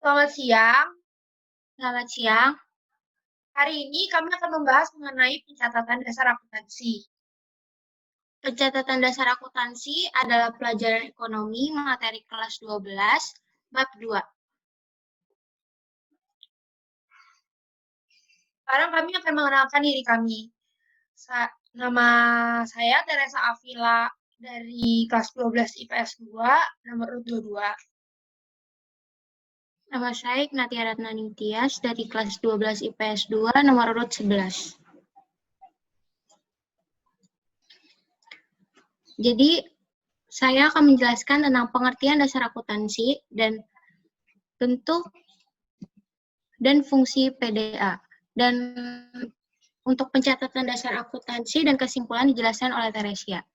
Selamat siang. Selamat siang. Hari ini kami akan membahas mengenai pencatatan dasar akuntansi. Pencatatan dasar akuntansi adalah pelajaran ekonomi materi kelas 12, bab 2. Sekarang kami akan mengenalkan diri kami. Nama saya Teresa Avila dari kelas 12 IPS 2, nomor urut 22. Nama saya Ignatia Ratna Ningtyas dari kelas 12 IPS 2, nomor urut 11. Jadi, saya akan menjelaskan tentang pengertian dasar akuntansi dan bentuk dan fungsi PDA. Dan untuk pencatatan dasar akuntansi dan kesimpulan dijelaskan oleh Teresia.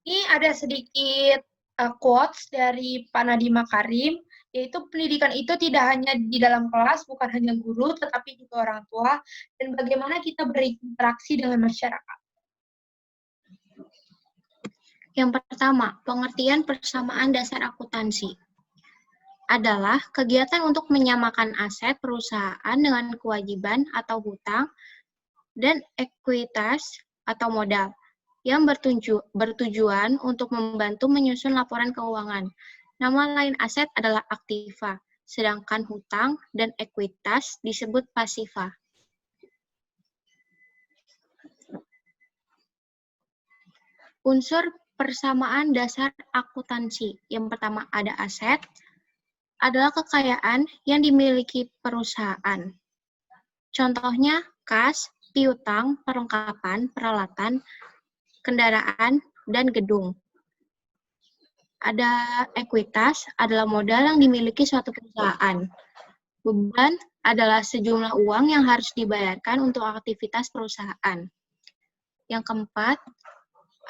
Ini ada sedikit quotes dari Pak Nadiem Makarim, yaitu pendidikan itu tidak hanya di dalam kelas, bukan hanya guru, tetapi juga orang tua, dan bagaimana kita berinteraksi dengan masyarakat. Yang pertama, pengertian persamaan dasar akuntansi adalah kegiatan untuk menyamakan aset perusahaan dengan kewajiban atau hutang dan ekuitas atau modal yang bertujuan untuk membantu menyusun laporan keuangan. Nama lain aset adalah aktiva, sedangkan hutang dan ekuitas disebut pasiva. Unsur persamaan dasar akuntansi. Yang pertama ada aset, adalah kekayaan yang dimiliki perusahaan. Contohnya kas, piutang, perlengkapan, peralatan, kendaraan, dan gedung. Ada ekuitas, adalah modal yang dimiliki suatu perusahaan. Beban adalah sejumlah uang yang harus dibayarkan untuk aktivitas perusahaan. Yang keempat,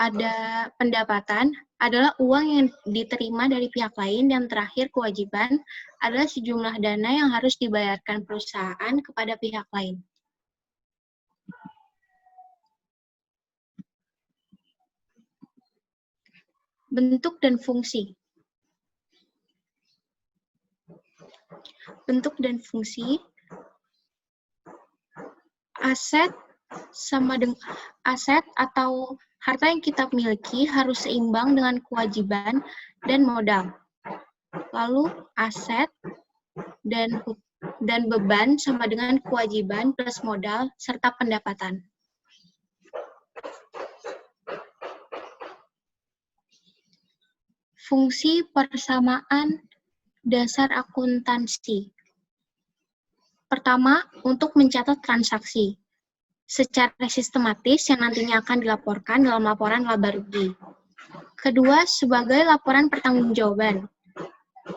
ada pendapatan, adalah uang yang diterima dari pihak lain. Dan terakhir, kewajiban adalah sejumlah dana yang harus dibayarkan perusahaan kepada pihak lain. Bentuk dan fungsi. Bentuk dan fungsi. Aset aset atau harta yang kita miliki harus seimbang dengan kewajiban dan modal. Lalu aset dan beban sama dengan kewajiban plus modal serta pendapatan. Fungsi persamaan dasar akuntansi. Pertama, untuk mencatat transaksi secara sistematis yang nantinya akan dilaporkan dalam laporan laba rugi. Kedua, sebagai laporan pertanggungjawaban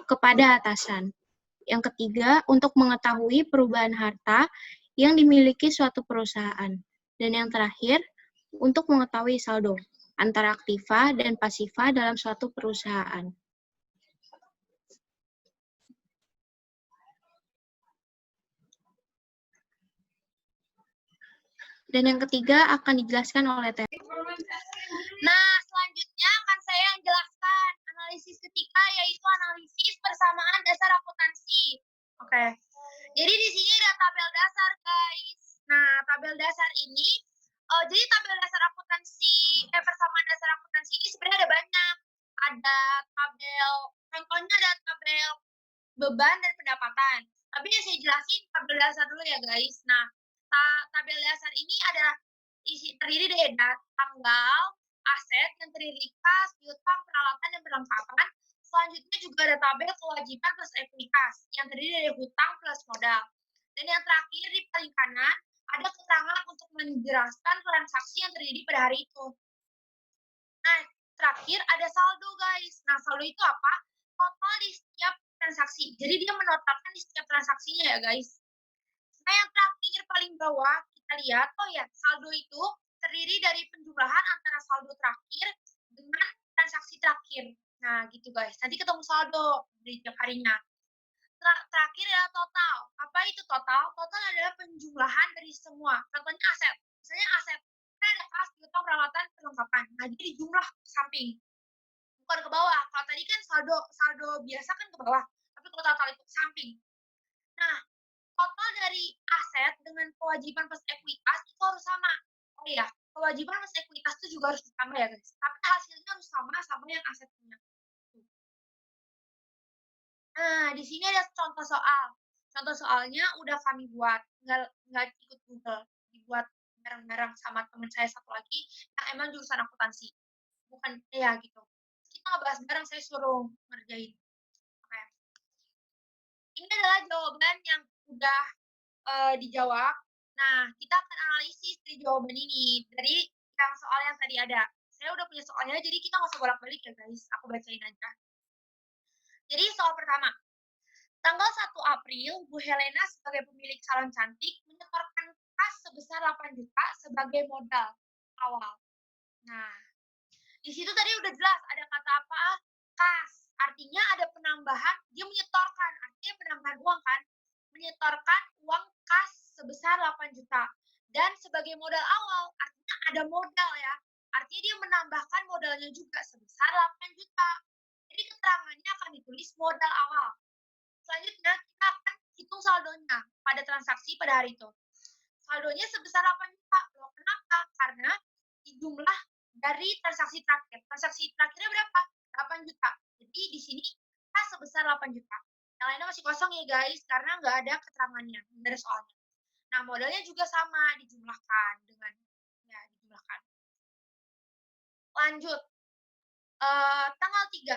kepada atasan. Yang ketiga, untuk mengetahui perubahan harta yang dimiliki suatu perusahaan. Dan yang terakhir, untuk mengetahui saldo antara aktiva dan pasiva dalam suatu perusahaan. Dan yang ketiga akan dijelaskan oleh Teh. Nah, selanjutnya akan saya yang jelaskan analisis ketiga, yaitu analisis persamaan dasar akuntansi. Oke. Jadi di sini ada tabel dasar, guys. Nah, tabel dasar ini, jadi tabel dasar akuntansi, persamaan dasar akuntansi ini sebenarnya ada banyak. Ada tabel, contohnya ada tabel beban dan pendapatan. Tapi yang saya jelasin tabel dasar dulu ya, guys. Nah, tabel dasar ini ada terdiri dari tanggal, aset yang terdiri kas, piutang, peralatan, dan perlengkapan. Selanjutnya juga ada tabel kewajiban plus ekuitas yang terdiri dari hutang plus modal. Dan yang terakhir di paling kanan ada keterangan untuk menjelaskan transaksi yang terjadi pada hari itu. Nah, terakhir ada saldo, guys. Nah, saldo itu apa? Total di setiap transaksi. Jadi dia menotalkan di setiap transaksinya ya, guys. Nah, yang terakhir paling bawah kita lihat, oh ya, saldo itu terdiri dari penjumlahan antara saldo terakhir dengan transaksi terakhir. Nah, gitu guys. Nanti ketemu saldo di tiap harinya. Terakhir adalah total. Apa itu total? Total adalah penjumlahan dari semua. Contohnya aset. Misalnya aset, kan ada kas, piutang, peralatan, perlengkapan. Nah, jadi jumlah ke samping. Bukan bukan ke bawah. Kalau tadi kan saldo biasa kan ke bawah, tapi kalau total itu ke samping. Nah, total dari aset dengan kewajiban plus ekuitas itu harus sama. Oh iya, kewajiban plus ekuitas itu juga harus ditambah ya guys. Tapi hasilnya harus sama yang aset punya. Nah, di sini ada contoh soal. Contoh soalnya udah kami buat, nggak ikut Google, dibuat bareng-bareng sama teman saya satu lagi yang emang jurusan akuntansi. Bukan ya gitu. Kita ngebahas bareng, saya suruh ngerjain. Oke. Ini adalah jawaban yang udah dijawab. Nah, kita akan analisis dari jawaban ini dari yang soal yang tadi ada. Saya udah punya soalnya, jadi kita nggak usah bolak-balik ya guys. Aku bacain aja. Jadi soal pertama. Tanggal 1 April, Bu Helena sebagai pemilik salon cantik menyetorkan kas sebesar 8 juta sebagai modal awal. Nah, di situ tadi udah jelas ada kata apa? Kas. Artinya ada penambahan, dia menyetorkan. Artinya penambahan uang kan? Menyetorkan uang kas sebesar 8 juta. Dan sebagai modal awal, artinya ada modal ya. Artinya dia menambahkan modalnya juga sebesar 8 juta. Jadi keterangannya akan ditulis modal awal. Selanjutnya, kita akan hitung saldonya pada transaksi pada hari itu. Saldonya sebesar 8 juta. Loh, kenapa? Karena jumlah dari transaksi terakhir. Transaksi terakhirnya berapa? 8 juta. Jadi di sini kas sebesar 8 juta. Yang lainnya masih kosong ya guys, karena nggak ada keterangannya dari soalnya. Nah, modalnya juga sama, dijumlahkan dengan dijumlahkan. Lanjut. Tanggal 3.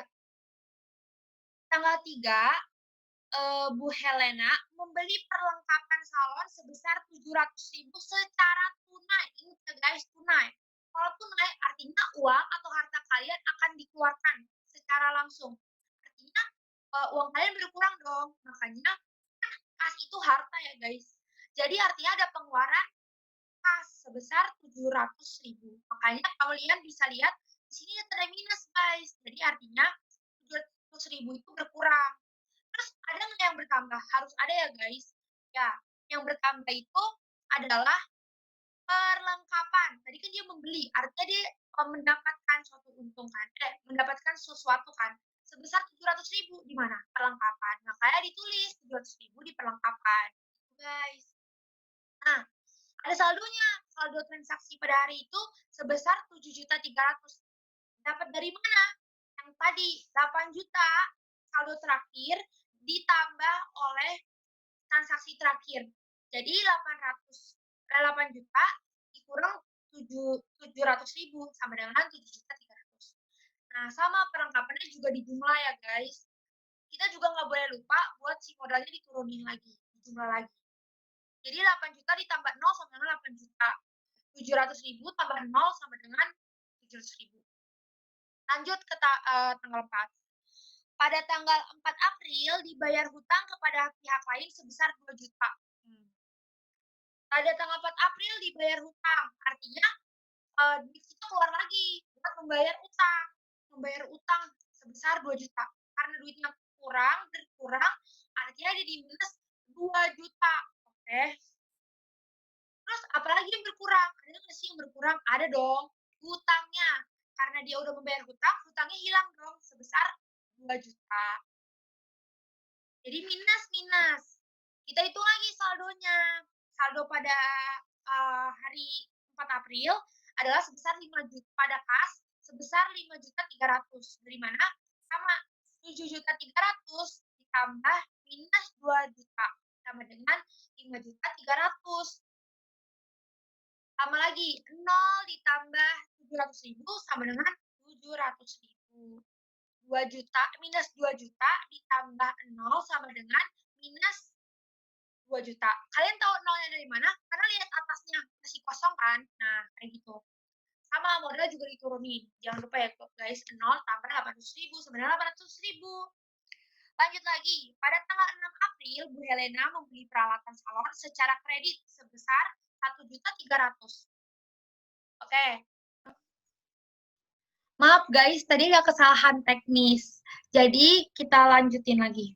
Tanggal 3, Bu Helena membeli perlengkapan salon sebesar 700.000 secara tunai. Ingat ya guys, tunai. Kalau tunai artinya uang atau harta kalian akan dikeluarkan secara langsung. Artinya uang kalian berkurang dong. Makanya kas itu harta ya guys. Jadi artinya ada pengeluaran kas sebesar 700.000. Makanya kalian bisa lihat di sini ada minus guys. Jadi artinya 700.000 itu berkurang. Terus ada nggak yang bertambah? Harus ada ya guys. Ya, yang bertambah itu adalah perlengkapan. Tadi kan dia membeli, artinya dia mendapatkan suatu untung kan. Mendapatkan sesuatu kan. Sebesar 700.000 di mana? Perlengkapan. Makanya ditulis 700.000 di perlengkapan. Gitu guys. Nah, ada saldonya. Saldo transaksi pada hari itu sebesar 7.300.000. Dapat dari mana? Yang tadi 8 juta saldo terakhir ditambah oleh transaksi terakhir. Jadi 8 juta dikurang 700.000 sama dengan 7.300.000. Nah, sama perlengkapannya juga dijumlah ya guys. Kita juga nggak boleh lupa buat si modalnya diturunin lagi, dijumlah lagi. Jadi 8 juta ditambah 0 sama dengan 8 juta. 700.000 tambah 0 sama dengan 700.000. Lanjut ke tanggal 4. Pada tanggal 4 April dibayar hutang kepada pihak lain sebesar 2 juta. Pada tanggal 4 April dibayar hutang. Artinya duit kita keluar lagi buat membayar utang. Membayar utang sebesar 2 juta. Karena duitnya berkurang, artinya dia di minus 2 juta. Oke. Terus apalagi yang berkurang? Ada nggak sih yang berkurang? Ada dong. Hutangnya. Karena dia udah membayar hutang, hutangnya hilang dong sebesar 2 juta. Jadi minus. Kita hitung lagi saldonya. Saldo pada hari 4 April adalah sebesar 5 juta pada kas sebesar 5.300.000. Dari mana? Sama 7.300.000 ditambah minus 2 juta sama dengan 5.300.000. Sama lagi 0 ditambah 700.000 sama dengan 700.000. 2 juta minus 2 juta ditambah 0 sama dengan minus 2 juta. Kalian tahu nolnya dari mana? Karena lihat atasnya masih kosong kan? Nah, kayak gitu. Sama modal juga diturunin. Jangan lupa ya guys, 0 tambah 800.000 sama dengan 800.000. Lanjut lagi. Pada tanggal 6 April, Bu Helena membeli peralatan salon secara kredit sebesar 1.300.000. Oke. Maaf guys, tadi ada kesalahan teknis. Jadi kita lanjutin lagi.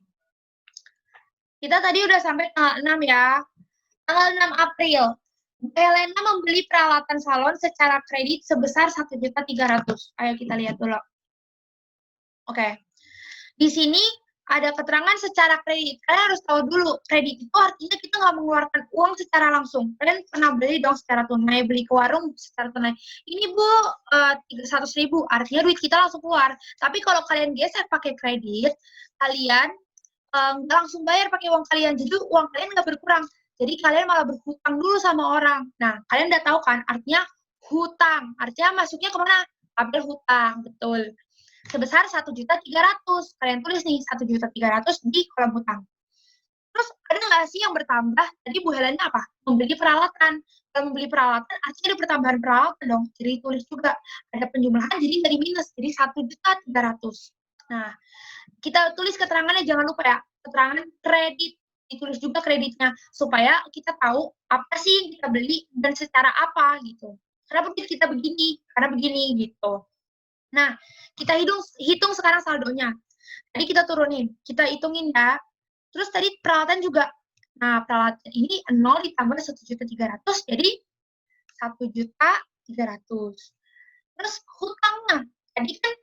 Kita tadi udah sampai tanggal 6 ya. Tanggal 6 April, Bu Helena membeli peralatan salon secara kredit sebesar 1.300.000. Ayo kita lihat dulu. Oke. Di sini ada keterangan secara kredit. Kalian harus tahu dulu, kredit itu artinya kita nggak mengeluarkan uang secara langsung. Kalian pernah beli dong secara tunai, beli ke warung secara tunai. Ini Bu, 100.000, artinya duit kita langsung keluar. Tapi kalau kalian geser pakai kredit, kalian nggak langsung bayar pakai uang kalian. Jadi uang kalian nggak berkurang. Jadi kalian malah berhutang dulu sama orang. Nah, kalian udah tahu kan, artinya hutang. Artinya masuknya kemana? Tabel hutang, betul. Sebesar 1.300.000. Kalian tulis nih 1.300.000 di kolom hutang. Terus ada nggak sih yang bertambah? Tadi Bu Helena apa? Membeli peralatan. Kalau membeli peralatan, artinya ada pertambahan peralatan dong. Jadi tulis juga ada penjumlahan, jadi dari minus. Jadi 1.300.000. Nah, kita tulis keterangannya, jangan lupa ya. Keterangan kredit. Ditulis juga kreditnya. Supaya kita tahu apa sih yang kita beli dan secara apa gitu. Kenapa kita begini? Karena begini gitu. Nah, kita hitung sekarang saldonya. Tadi kita turunin, kita hitungin ya. Terus tadi peralatan juga. Nah, peralatan ini 0 ditambah 1.300.000, jadi 1.300.000. Terus hutangnya, tadi kan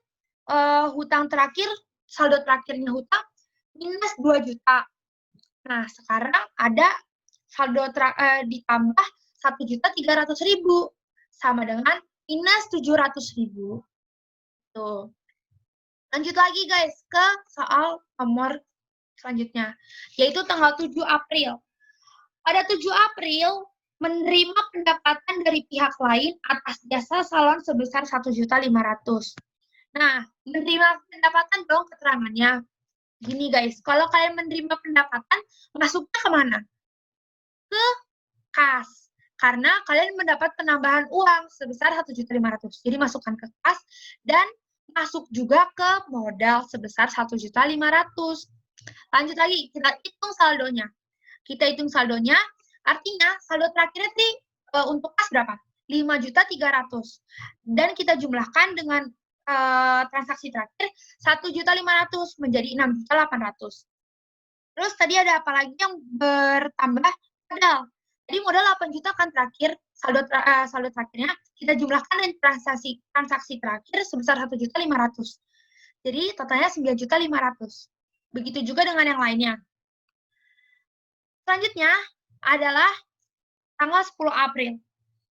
hutang terakhir, saldo terakhirnya hutang minus 2 juta. Nah, sekarang ada saldo ditambah 1.300.000 sama dengan minus 700.000. Tuh. Lanjut lagi guys ke soal nomor selanjutnya, yaitu tanggal 7 April. Pada 7 April, menerima pendapatan dari pihak lain atas jasa salon sebesar 1.500.000. Nah, menerima pendapatan dong keterangannya. Gini guys, kalau kalian menerima pendapatan, masuknya kemana? Ke kas. Karena kalian mendapat penambahan uang sebesar 1.500.000. Jadi masukkan ke kas dan masuk juga ke modal sebesar 1.500.000. Lanjut lagi, kita hitung saldonya. Kita hitung saldonya, artinya saldo terakhirnya sih untuk kas berapa? 5.300.000. Dan kita jumlahkan dengan transaksi terakhir 1.500.000 menjadi 6.800.000. Terus tadi ada apa lagi yang bertambah? Modal. Jadi modal 8 juta kan terakhir, saldo terakhirnya kita jumlahkan dengan transaksi terakhir sebesar 1.500.000. Jadi totalnya 9.500.000. Begitu juga dengan yang lainnya. Selanjutnya adalah tanggal 10 April.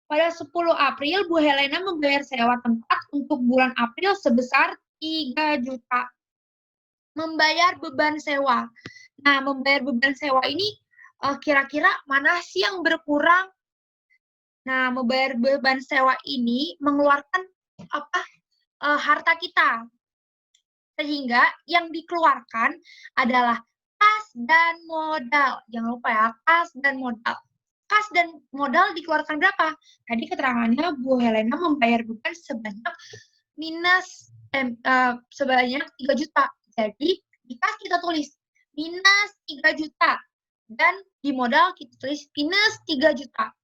Pada 10 April, Bu Helena membayar sewa tempat untuk bulan April sebesar 3 juta. Membayar beban sewa. Nah, membayar beban sewa ini kira-kira mana sih yang berkurang? Nah, membayar beban sewa ini mengeluarkan harta kita. Sehingga yang dikeluarkan adalah kas dan modal. Jangan lupa ya, kas dan modal. Kas dan modal dikeluarkan berapa? Tadi keterangannya Bu Helena membayar beban sebanyak sebanyak 3 juta. Jadi di kas kita tulis minus 3 juta. Dan di modal kita tulis minus 3 juta.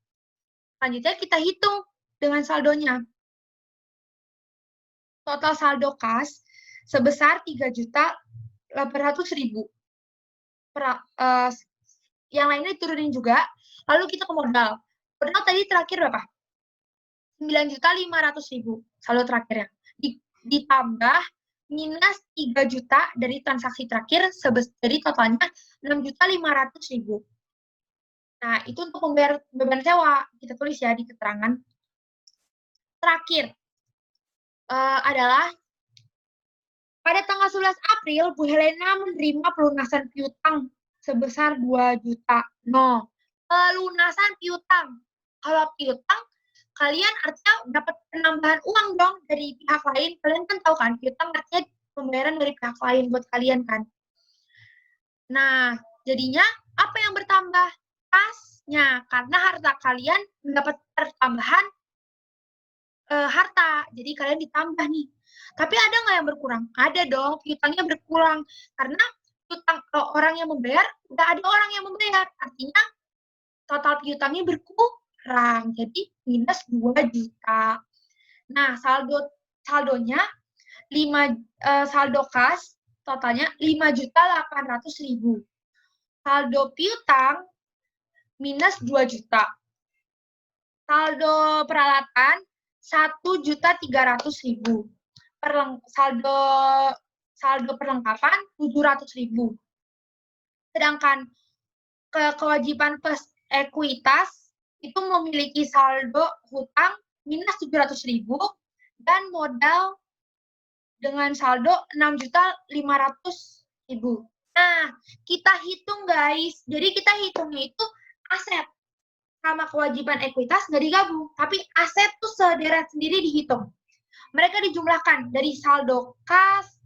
Selanjutnya kita hitung dengan saldonya. Total saldo kas sebesar 3.800.000. Yang lainnya diturunin juga. Lalu kita ke modal. Modal tadi terakhir berapa? 9.500.000 saldo terakhirnya. Ditambah minus 3 juta dari transaksi terakhir, jadi totalnya 6.500.000. Nah, itu untuk membayar beban sewa. Kita tulis ya di keterangan. Terakhir adalah pada tanggal 11 April, Bu Helena menerima pelunasan piutang sebesar 2 juta. No, pelunasan piutang. Kalau piutang, kalian artinya dapat penambahan uang dong dari pihak lain. Kalian kan tahu kan, piutang artinya pembayaran dari pihak lain buat kalian kan. Nah, jadinya apa yang bertambah? Kasnya, karena harta kalian mendapat pertambahan harta. Jadi kalian ditambah nih. Tapi ada nggak yang berkurang? Ada dong, piutangnya berkurang. Karena piutang orang yang membayar, udah ada orang yang membayar. Artinya total piutangnya berkurang. Jadi minus 2 juta. Nah, saldonya saldo kas totalnya 5.800.000. Saldo piutang minus 2 juta. Saldo peralatan 1.300.000. saldo perlengkapan 700.000. Sedangkan kewajiban plus ekuitas itu memiliki saldo hutang minus 700.000 dan modal dengan saldo 6.500.000. Nah, kita hitung guys. Jadi kita hitungnya itu aset sama kewajiban ekuitas nggak digabung, tapi aset tuh sederet sendiri dihitung. Mereka dijumlahkan dari saldo kas,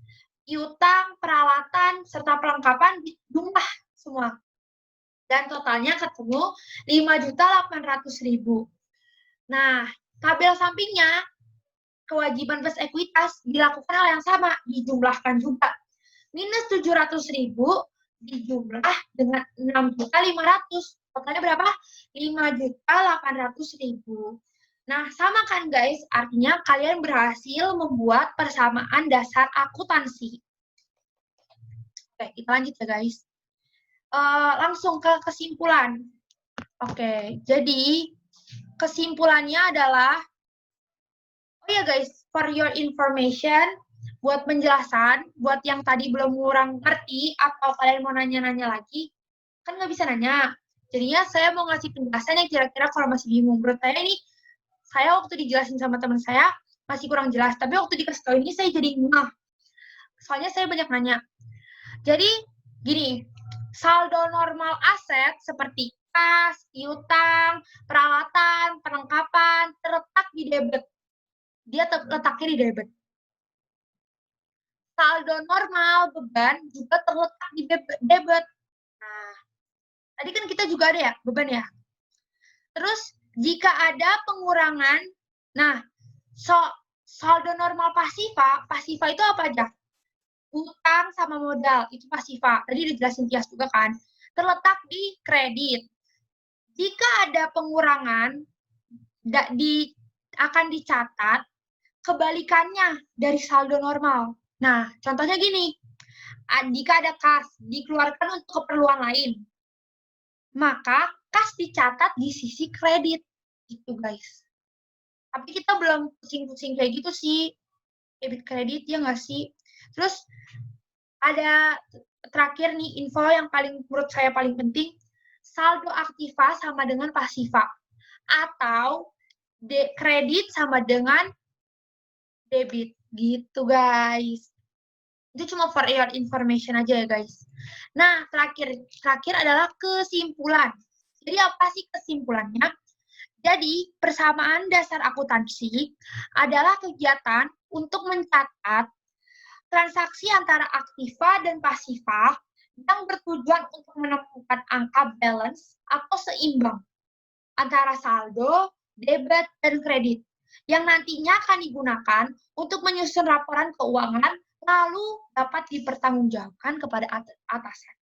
piutang, peralatan, serta perlengkapan dijumlah semua. Dan totalnya ketemu 5.800.000. Nah, tabel sampingnya kewajiban plus ekuitas dilakukan hal yang sama, dijumlahkan juga. Minus 700.000 dijumlah dengan 6.500.000. Totalnya berapa? 5.800.000. Nah, sama kan guys? Artinya kalian berhasil membuat persamaan dasar akuntansi. Oke, kita lanjut ya guys. Langsung ke kesimpulan. Oke, jadi kesimpulannya adalah, oh ya guys, for your information, buat penjelasan, buat yang tadi belum kurang ngerti atau kalian mau nanya-nanya lagi, kan nggak bisa nanya. Jadinya saya mau ngasih penjelasan yang kira-kira kalau masih bingung. Menurut saya ini, saya waktu dijelasin sama teman saya masih kurang jelas, tapi waktu dikasih tahu ini saya jadi ngeh. Soalnya saya banyak nanya. Jadi gini, saldo normal aset seperti kas, piutang, peralatan, perlengkapan terletak di debit. Dia letaknya di debit. Saldo normal beban juga terletak di debit. Nah, tadi kan kita juga ada ya beban ya. Terus jika ada pengurangan, nah saldo normal pasifa itu apa aja? Utang sama modal, itu pasifa. Tadi dijelasin Tias juga kan. Terletak di kredit. Jika ada pengurangan, akan dicatat kebalikannya dari saldo normal. Nah, contohnya gini, jika ada kas dikeluarkan untuk keperluan lain, maka kas dicatat di sisi kredit, gitu guys. Tapi kita belum pusing-pusing kayak gitu sih, debit kredit ya nggak sih? Terus ada terakhir nih info yang menurut saya paling penting, saldo aktiva sama dengan pasifa, atau kredit sama dengan debit, gitu guys. Itu cuma for your information aja ya guys. Nah, terakhir adalah kesimpulan. Jadi apa sih kesimpulannya? Jadi, persamaan dasar akuntansi adalah kegiatan untuk mencatat transaksi antara aktiva dan pasifa yang bertujuan untuk menemukan angka balance atau seimbang antara saldo, debit, dan kredit yang nantinya akan digunakan untuk menyusun laporan keuangan lalu dapat dipertanggungjawabkan kepada atasan.